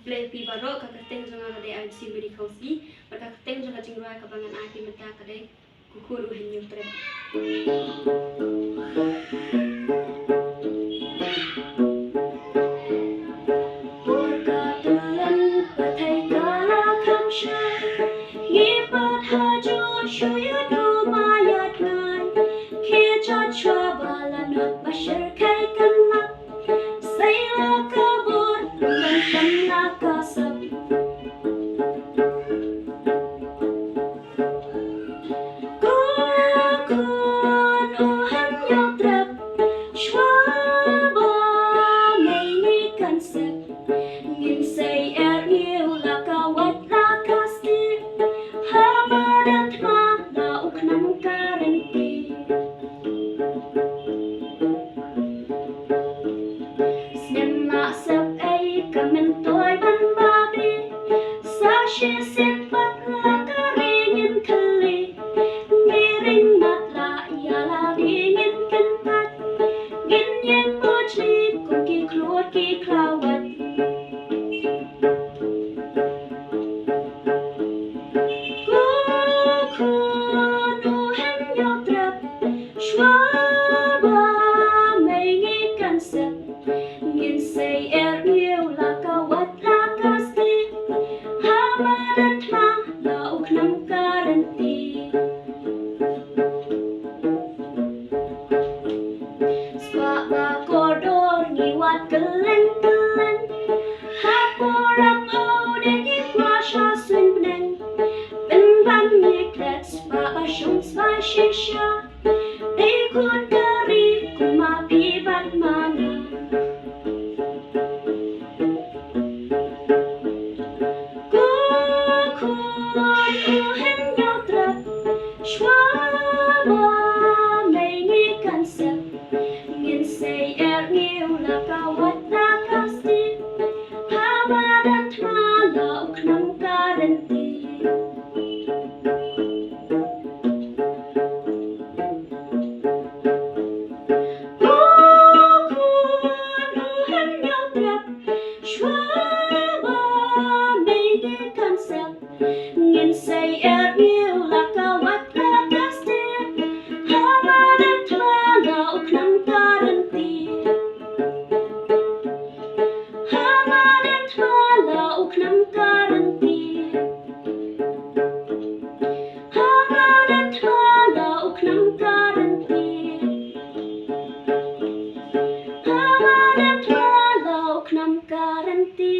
play pi barok kakateng jonga kade ay si beri kausi kakateng jonga jingwa kabangan aki mata kade kukur uhenyo trep She said, but like a ring in Kali, Miring Matla, Yala, in Kentat, Ginyan Pochi, Cookie Cloaky Cloud. No hem your trap, Schwaba, May concept, Gin say air you like a what like a stick. Lauk nam garanti Spa kodor ni wat kelen Haporang ode ni kwasha swingneng Ben ban ni klet spa shung spa shisha They could carry kuma pi bat mana Schwaba, may concept, Gin say air new like a what like a stick. Hamadat malauk nam garanti. Schwaba, may concept, Gin say air new like a what. Garanti.